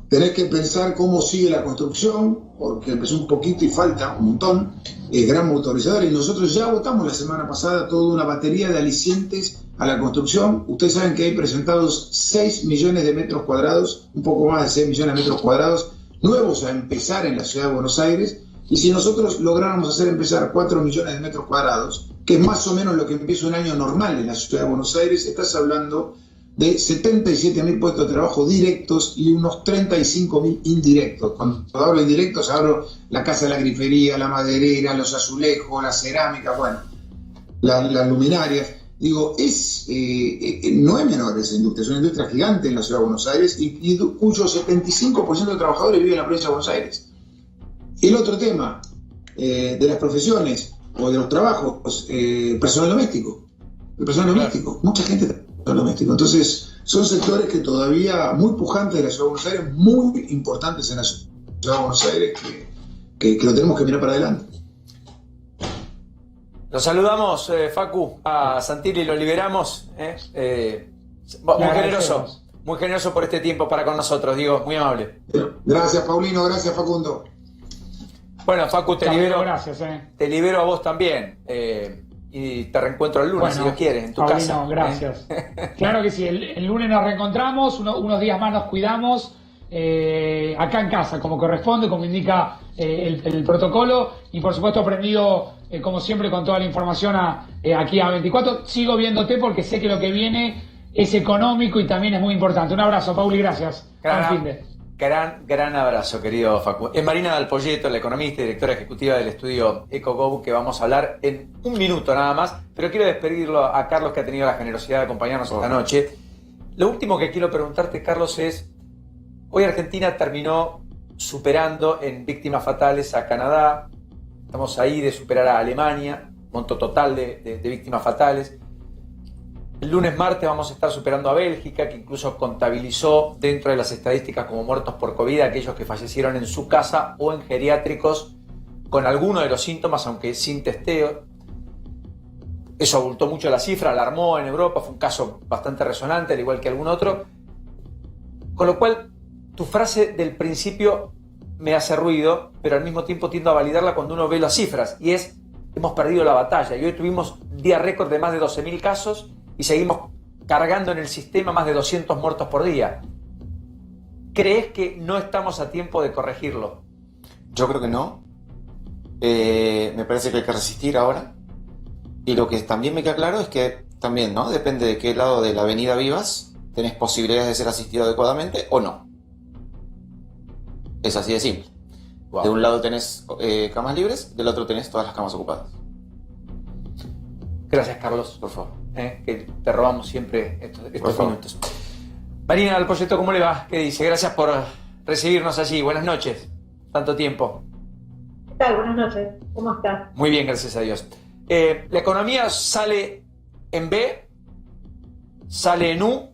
Tenés que pensar cómo sigue la construcción, porque empezó un poquito y falta un montón, gran motorizador, y nosotros ya votamos la semana pasada toda una batería de alicientes a la construcción. Ustedes saben que hay presentados 6 millones de metros cuadrados, un poco más de 6 millones de metros cuadrados, nuevos a empezar en la Ciudad de Buenos Aires. Y si nosotros lográramos hacer empezar 4 millones de metros cuadrados, que es más o menos lo que empieza un año normal en la Ciudad de Buenos Aires, estás hablando de 77.000 puestos de trabajo directos y unos 35.000 indirectos. Cuando hablo de indirectos, hablo la casa de la grifería, la maderera, los azulejos, la cerámica, bueno, las luminarias. Digo, no es menor esa industria, es una industria gigante en la Ciudad de Buenos Aires y cuyo 75% de trabajadores viven en la provincia de Buenos Aires. El otro tema de las profesiones o de los trabajos, personal doméstico. El personal doméstico. Mucha gente doméstico. Entonces, son sectores que todavía muy pujantes de la Ciudad de Buenos Aires, muy importantes en la Ciudad de Buenos Aires, que lo tenemos que mirar para adelante. Lo saludamos, Facu, a Santilli, lo liberamos. Muy generoso por este tiempo para con nosotros, Diego, muy amable. Gracias, Paulino, gracias, Facundo. Bueno, Facu, te libero. Gracias, Te libero a vos también. Y te reencuentro el lunes, si Dios quiere, en tu Paulino, casa. Gracias. Claro que sí, el lunes nos reencontramos, unos días más nos cuidamos. Acá en casa, como corresponde, como indica el protocolo, y por supuesto aprendido, como siempre, con toda la información aquí a 24. Sigo viéndote porque sé que lo que viene es económico y también es muy importante. Un abrazo, Pauli, gracias. Gran abrazo, querido Facu. Es Marina Dal Poyeto, la economista y directora ejecutiva del estudio EcoGo, que vamos a hablar en un minuto nada más, pero quiero despedirlo a Carlos, que ha tenido la generosidad de acompañarnos esta noche. Lo último que quiero preguntarte, Carlos, es: hoy Argentina terminó superando en víctimas fatales a Canadá. Estamos ahí de superar a Alemania, monto total de víctimas fatales. El lunes, martes vamos a estar superando a Bélgica, que incluso contabilizó dentro de las estadísticas como muertos por COVID a aquellos que fallecieron en su casa o en geriátricos con alguno de los síntomas, aunque sin testeo. Eso abultó mucho la cifra, alarmó en Europa, fue un caso bastante resonante, al igual que algún otro. Con lo cual, tu frase del principio me hace ruido, pero al mismo tiempo tiendo a validarla cuando uno ve las cifras, y es: hemos perdido la batalla. Y hoy tuvimos día récord de más de 12.000 casos y seguimos cargando en el sistema más de 200 muertos por día. ¿Crees que no estamos a tiempo de corregirlo? Yo creo que no. Me parece que hay que resistir ahora. Y lo que también me queda claro es que también, ¿no? Depende de qué lado de la avenida vivas, tenés posibilidades de ser asistido adecuadamente o no. Es así de simple. Wow. De un lado tenés camas libres, del otro tenés todas las camas ocupadas. Gracias, Carlos, por favor. Que te robamos siempre estos minutos. Marina Dal Poyeto, ¿cómo le va? ¿Qué dice? Gracias por recibirnos allí. Buenas noches. Tanto tiempo. ¿Qué tal? Buenas noches. ¿Cómo estás? Muy bien, gracias a Dios. ¿La economía sale en B, sale en U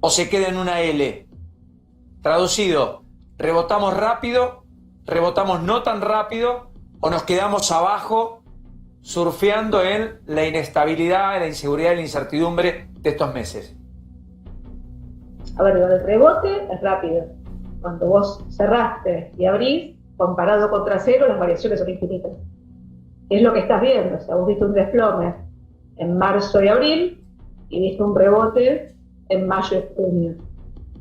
o se queda en una L? Traducido: ¿rebotamos rápido, rebotamos no tan rápido o nos quedamos abajo surfeando en la inestabilidad, la inseguridad y la incertidumbre de estos meses? A ver, el rebote es rápido. Cuando vos cerraste y abrís, comparado contra cero, las variaciones son infinitas. Es lo que estás viendo. O sea, vos viste un desplome en marzo y abril y viste un rebote en mayo y junio.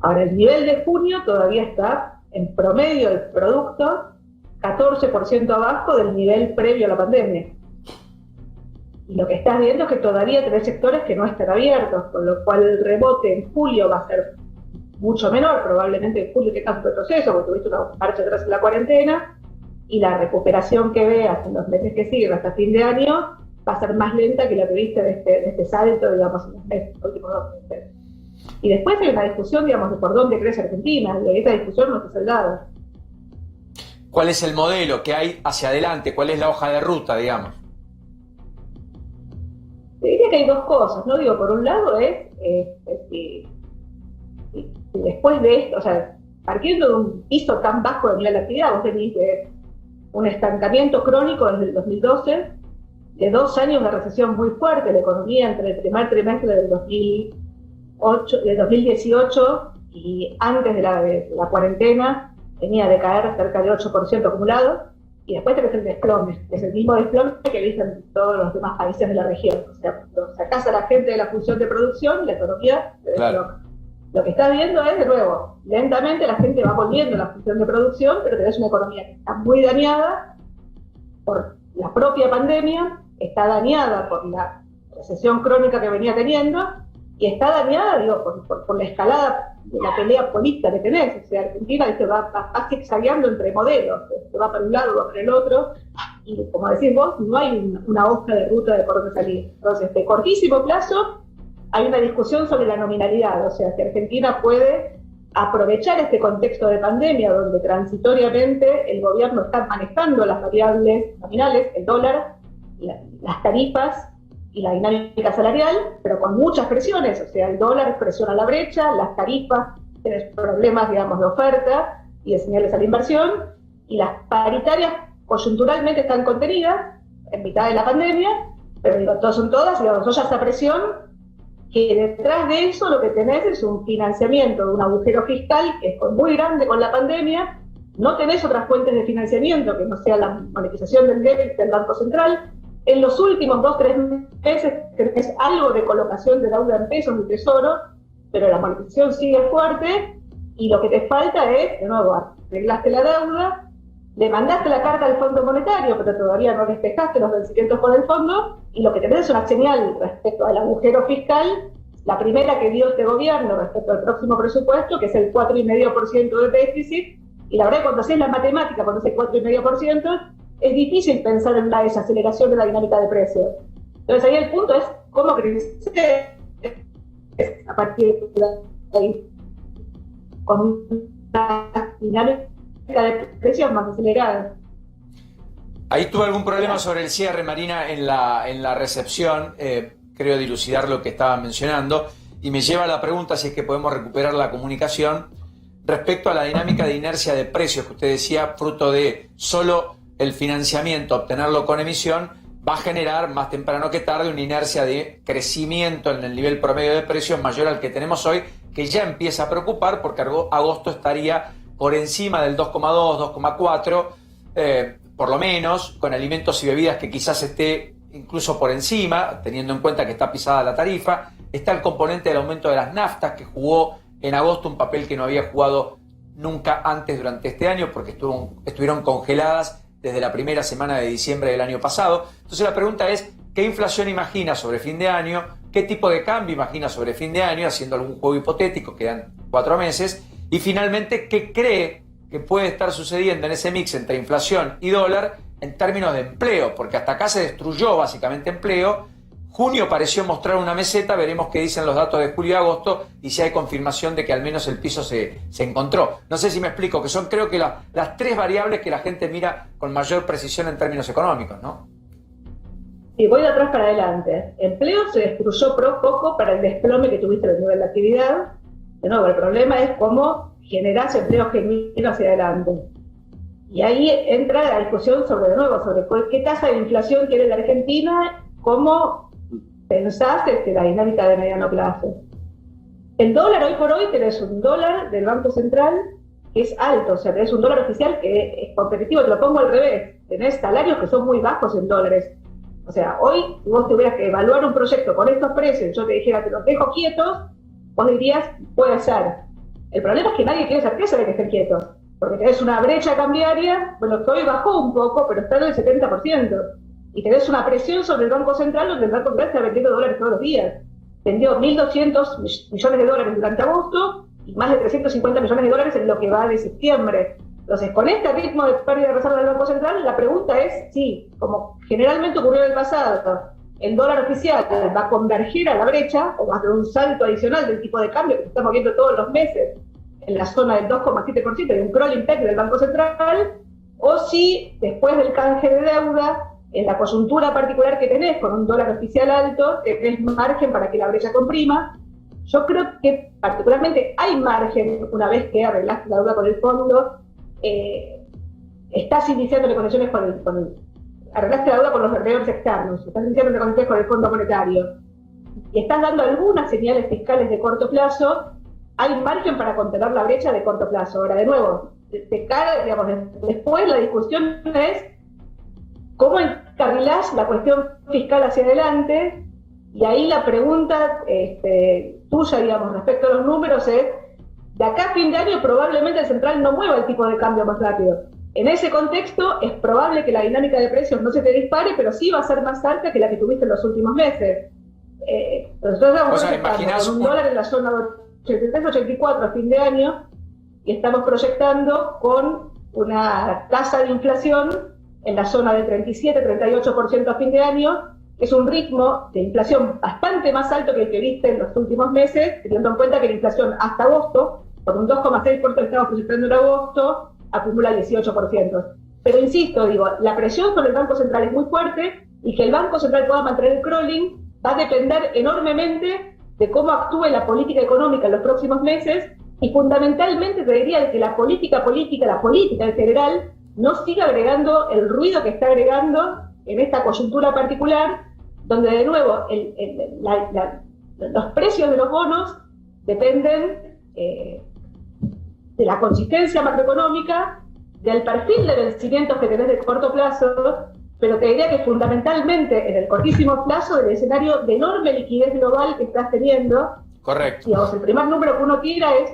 Ahora, el nivel de junio todavía está en promedio del producto 14% abajo del nivel previo a la pandemia. Y lo que estás viendo es que todavía tenés sectores que no están abiertos, con lo cual el rebote en julio va a ser mucho menor, probablemente en julio tengas un retroceso, porque tuviste una marcha atrás en la cuarentena, y la recuperación que veas en los meses que siguen hasta fin de año va a ser más lenta que la que viste de este salto, digamos, en los últimos 2 meses. Y después hay una discusión, digamos, de por dónde crece Argentina, y esa discusión no está saldada. ¿Cuál es el modelo que hay hacia adelante? ¿Cuál es la hoja de ruta, digamos? Te diría que hay 2 cosas, ¿no? Digo, por un lado es si después de esto, o sea, partiendo de un piso tan bajo de nivel de actividad, vos tenés un estancamiento crónico desde el 2012, de 2 años de recesión muy fuerte, la economía entre el primer trimestre del 2018 y antes de la cuarentena venía de caer cerca de 8% acumulado, y después tenés el desplome, es el mismo desplome que dicen todos los demás países de la región. O sea, cuando sacás a la gente de la función de producción, la economía se desploma. Claro. Lo que estás viendo es, de nuevo, lentamente la gente va volviendo a la función de producción, pero tenés una economía que está muy dañada por la propia pandemia, está dañada por la recesión crónica que venía teniendo, y está dañada, digo, por la escalada de la pelea política que tenés. O sea, Argentina va zigzagueando entre modelos, va para un lado, va para el otro, y como decís vos, no hay una hoja de ruta de por dónde salir. Entonces, de cortísimo plazo, hay una discusión sobre la nominalidad, o sea, si Argentina puede aprovechar este contexto de pandemia, donde transitoriamente el gobierno está manejando las variables nominales, el dólar, las tarifas y la dinámica salarial, pero con muchas presiones, o sea, el dólar presiona la brecha, las tarifas, tienes problemas, digamos, de oferta y de señales a la inversión, y las paritarias coyunturalmente están contenidas en mitad de la pandemia, pero digo, todas son todas, digamos, ya esa presión, que detrás de eso lo que tenés es un financiamiento de un agujero fiscal que es muy grande con la pandemia, no tenés otras fuentes de financiamiento que no sea la monetización del débito del Banco Central. En los últimos 2-3 meses tenés algo de colocación de deuda en pesos del Tesoro, pero la monetización sigue fuerte y lo que te falta es, de nuevo, arreglaste la deuda, le mandaste la carta al Fondo Monetario, pero todavía no despejaste los vencimientos con el fondo, y lo que tenés es una señal respecto al agujero fiscal, la primera que dio este gobierno respecto al próximo presupuesto, que es el 4,5% de déficit, y la verdad que cuando haces la matemática, cuando haces 4,5%, es difícil pensar en la desaceleración de la dinámica de precios. Entonces ahí el punto es cómo crecer a partir de ahí, con una dinámica de precios más acelerada. Ahí tuve algún problema sobre el cierre, Marina, en la recepción, creo dilucidar lo que estaba mencionando, y me lleva a la pregunta si es que podemos recuperar la comunicación respecto a la dinámica de inercia de precios que usted decía, fruto de solo el financiamiento, obtenerlo con emisión, va a generar más temprano que tarde una inercia de crecimiento en el nivel promedio de precios mayor al que tenemos hoy, que ya empieza a preocupar porque agosto estaría por encima del 2,2, 2,4, por lo menos, con alimentos y bebidas que quizás esté incluso por encima, teniendo en cuenta que está pisada la tarifa. Está el componente del aumento de las naftas, que jugó en agosto un papel que no había jugado nunca antes durante este año, porque estuvieron congeladas desde la primera semana de diciembre del año pasado. Entonces la pregunta es, ¿qué inflación imagina sobre fin de año? ¿Qué tipo de cambio imagina sobre fin de año? Haciendo algún juego hipotético, quedan 4 meses. Y finalmente, ¿qué cree que puede estar sucediendo en ese mix entre inflación y dólar en términos de empleo? Porque hasta acá se destruyó básicamente empleo. Junio pareció mostrar una meseta, veremos qué dicen los datos de julio y agosto y si hay confirmación de que al menos el piso se encontró. No sé si me explico, que son creo que las 3 variables que la gente mira con mayor precisión en términos económicos, ¿no? Y voy de atrás para adelante. Empleo se destruyó poco para el desplome que tuviste en el nivel de actividad. De nuevo, el problema es cómo generás empleo genuino hacia adelante. Y ahí entra la discusión sobre qué tasa de inflación quiere la Argentina, cómo pensás la dinámica de mediano plazo. El dólar, hoy por hoy, tenés un dólar del Banco Central que es alto, o sea, tenés un dólar oficial que es competitivo, te lo pongo al revés, tenés salarios que son muy bajos en dólares. O sea, hoy, si vos tuvieras que evaluar un proyecto con estos precios, yo te dijera, te los dejo quietos, vos dirías, puede ser. El problema es que nadie tiene certeza de que estén quietos, porque tenés una brecha cambiaria, bueno, que hoy bajó un poco, pero está en el 70%. Y tenés una presión sobre el Banco Central, donde el Banco Central está vendiendo dólares todos los días. Vendió 1.200 millones de dólares durante agosto y más de 350 millones de dólares en lo que va de septiembre. Entonces, con este ritmo de pérdida de reserva del Banco Central, la pregunta es si, como generalmente ocurrió en el pasado, el dólar oficial va a converger a la brecha o va a tener un salto adicional del tipo de cambio que estamos viendo todos los meses en la zona del 2,7% y un crawling peg del Banco Central, o si después del canje de deuda, en la coyuntura particular que tenés, con un dólar oficial alto, tenés margen para que la brecha comprima. Yo creo que particularmente hay margen una vez que arreglaste la deuda con el fondo, estás iniciando negociaciones arreglaste la deuda con los verdeos externos, estás iniciando negociaciones con el Fondo Monetario y estás dando algunas señales fiscales de corto plazo, hay margen para contener la brecha de corto plazo. Ahora, de nuevo, después la discusión es cómo encarrilás la cuestión fiscal hacia adelante, y ahí la pregunta tuya, digamos, respecto a los números es, de acá a fin de año probablemente el central no mueva el tipo de cambio más rápido. En ese contexto es probable que la dinámica de precios no se te dispare, pero sí va a ser más alta que la que tuviste en los últimos meses. Nosotros estamos proyectando con un dólar en la zona 83-84 a fin de año, y estamos proyectando con una tasa de inflación en la zona del 37-38% a fin de año, que es un ritmo de inflación bastante más alto que el que viste en los últimos meses, teniendo en cuenta que la inflación hasta agosto, con un 2,6% que estamos proyectando en agosto, acumula el 18%. Pero insisto, la presión sobre el Banco Central es muy fuerte, y que el Banco Central pueda mantener el crawling va a depender enormemente de cómo actúe la política económica en los próximos meses y fundamentalmente te diría que la política en general, no siga agregando el ruido que está agregando en esta coyuntura particular, donde de nuevo los precios de los bonos dependen de la consistencia macroeconómica, del perfil de vencimientos que tenés de corto plazo, pero te diría que fundamentalmente en el cortísimo plazo del escenario de enorme liquidez global que estás teniendo. Correcto. Digamos, el primer número que uno tira es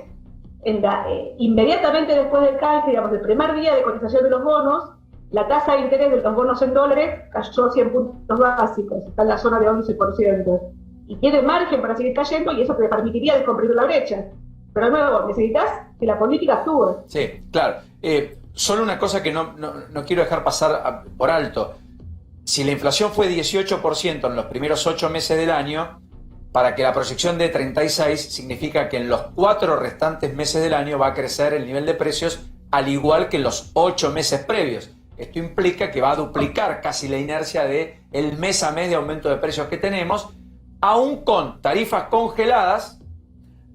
inmediatamente después del canje, digamos, el primer día de cotización de los bonos, la tasa de interés de los bonos en dólares cayó 100 puntos básicos, está en la zona de 11%. Y tiene margen para seguir cayendo y eso te permitiría descomprimir la brecha. Pero de nuevo, necesitas que la política actúe. Sí, claro. Solo una cosa que no quiero dejar pasar por alto. Si la inflación fue 18% en los primeros 8 meses del año, para que la proyección de 36 significa que en los 4 restantes meses del año va a crecer el nivel de precios al igual que en los 8 meses previos. Esto implica que va a duplicar casi la inercia de el mes a mes de aumento de precios que tenemos, aún con tarifas congeladas,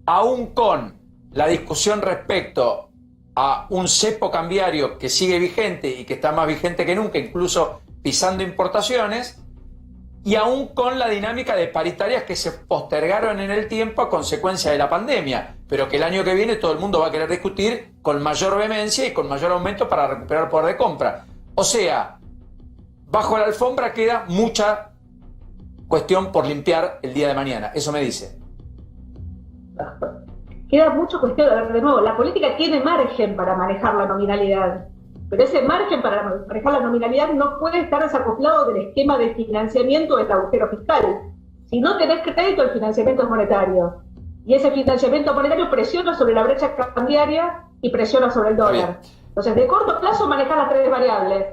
aún con la discusión respecto a un cepo cambiario que sigue vigente y que está más vigente que nunca, incluso pisando importaciones, y aún con la dinámica de paritarias que se postergaron en el tiempo a consecuencia de la pandemia, pero que el año que viene todo el mundo va a querer discutir con mayor vehemencia y con mayor aumento para recuperar poder de compra. O sea, bajo la alfombra queda mucha cuestión por limpiar el día de mañana, eso me dice. Queda mucho cuestión, de nuevo, la política tiene margen para manejar la nominalidad, pero ese margen para manejar la nominalidad no puede estar desacoplado del esquema de financiamiento del agujero fiscal. Si no tenés crédito, el financiamiento es monetario, y ese financiamiento monetario presiona sobre la brecha cambiaria y presiona sobre el dólar. Entonces, de corto plazo manejar las 3 variables.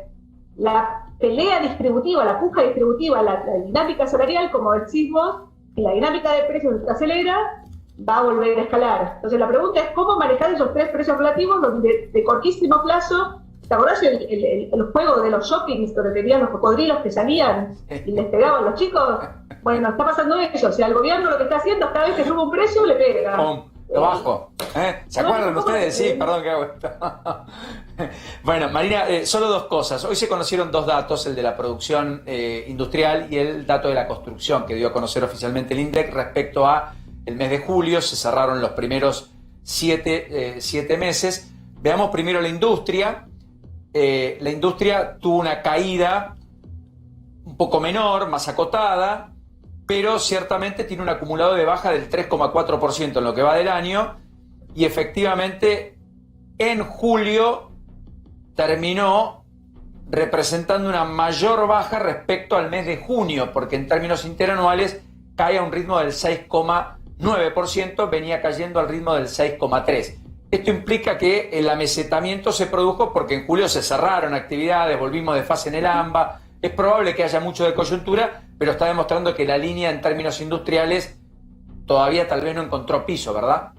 La pelea distributiva, la puja distributiva, la dinámica salarial, como decís vos, y la dinámica de precios se acelera, va a volver a escalar. Entonces la pregunta es cómo manejar esos 3 precios relativos donde de cortísimo plazo. ¿Te acordás el juego de los shoppings donde tenían los cocodrilos que salían y les pegaban los chicos? Bueno, está pasando eso. O sea, el gobierno lo que está haciendo es cada vez que sube un precio le pega. Lo bajo. ¿Se acuerdan ustedes? Sí, perdón que hago esto. Bueno, Marina, solo 2 cosas. Hoy se conocieron 2 datos, el de la producción industrial y el dato de la construcción que dio a conocer oficialmente el INDEC respecto a el mes de julio. Se cerraron los primeros 7 meses. Veamos primero la industria. La industria tuvo una caída un poco menor, más acotada, pero ciertamente tiene un acumulado de baja del 3,4% en lo que va del año, y efectivamente en julio terminó representando una mayor baja respecto al mes de junio, porque en términos interanuales cae a un ritmo del 6,9%, venía cayendo al ritmo del 6,3%. Esto implica que el amesetamiento se produjo porque en julio se cerraron actividades, volvimos de fase en el AMBA. Es probable que haya mucho de coyuntura, pero está demostrando que la línea en términos industriales todavía tal vez no encontró piso, ¿verdad?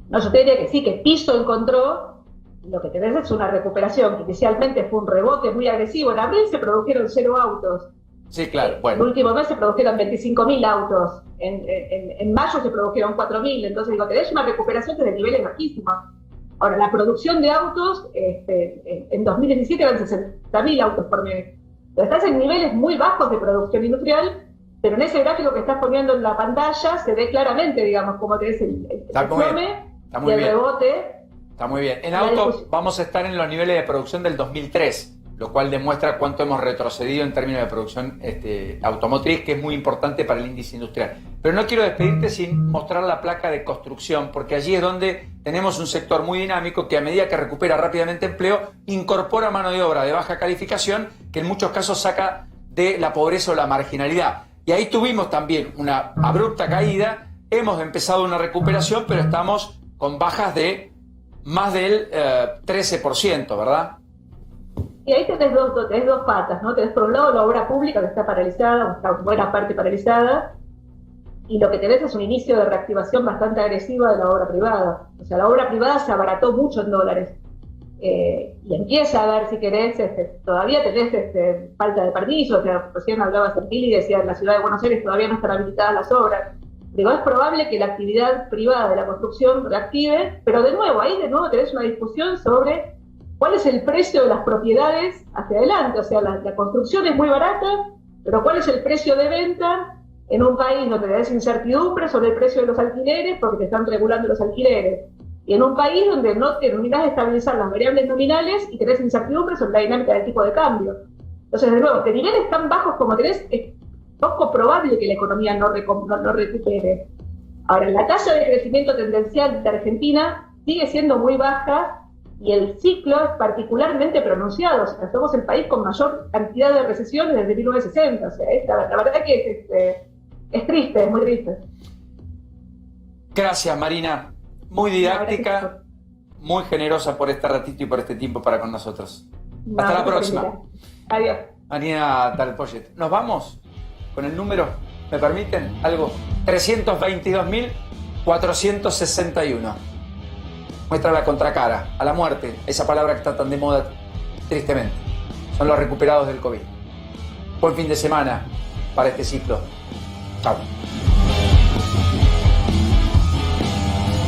No, yo te diría que sí, que piso encontró. Lo que tenés es una recuperación, que inicialmente fue un rebote muy agresivo. En abril se produjeron 0 autos. Sí, claro. Bueno. El último mes se produjeron 25.000 autos. En mayo se produjeron 4.000. Entonces, digo, tenés una recuperación desde niveles bajísimos. Ahora, la producción de autos, en 2017 eran 60.000 autos por mes. Entonces, estás en niveles muy bajos de producción industrial, pero en ese gráfico que estás poniendo en la pantalla se ve claramente, digamos, cómo tenés el desplome y el rebote. Está muy bien. En autos vamos a estar en los niveles de producción del 2003, lo cual demuestra cuánto hemos retrocedido en términos de producción automotriz, que es muy importante para el índice industrial. Pero no quiero despedirte sin mostrar la placa de construcción, porque allí es donde tenemos un sector muy dinámico que a medida que recupera rápidamente empleo, incorpora mano de obra de baja calificación, que en muchos casos saca de la pobreza o la marginalidad. Y ahí tuvimos también una abrupta caída, hemos empezado una recuperación, pero estamos con bajas de más del 13%, ¿verdad? Y ahí tenés dos patas, ¿no? Tenés por un lado la obra pública que está paralizada, o está buena parte paralizada, y lo que tenés es un inicio de reactivación bastante agresiva de la obra privada. O sea, la obra privada se abarató mucho en dólares. y empieza a ver, si querés, todavía tenés falta de permiso, o sea, recién hablaba Santilli y decía en la ciudad de Buenos Aires todavía no están habilitadas las obras. Digo, es probable que la actividad privada de la construcción reactive, pero de nuevo tenés una discusión sobre cuál es el precio de las propiedades hacia adelante, o sea, la construcción es muy barata, pero cuál es el precio de venta en un país donde tenés incertidumbre sobre el precio de los alquileres porque te están regulando los alquileres. Y en un país donde no terminás de estabilizar las variables nominales y tenés incertidumbre sobre la dinámica del tipo de cambio. Entonces, de nuevo, de niveles tan bajos como tenés, es poco probable que la economía no recupere. Ahora, la tasa de crecimiento tendencial de Argentina sigue siendo muy baja y el ciclo es particularmente pronunciado. O sea, somos el país con mayor cantidad de recesiones desde 1960. O sea, la verdad que es triste, es muy triste. Gracias, Marina. Muy didáctica, muy generosa por este ratito y por este tiempo para con nosotros. Hasta la próxima. Adiós. Marina Talpoyet. Nos vamos con el número, ¿me permiten? Algo. 322.461. Muestra la contracara, a la muerte, esa palabra que está tan de moda, tristemente. Son los recuperados del COVID. Buen fin de semana para este ciclo. Chao.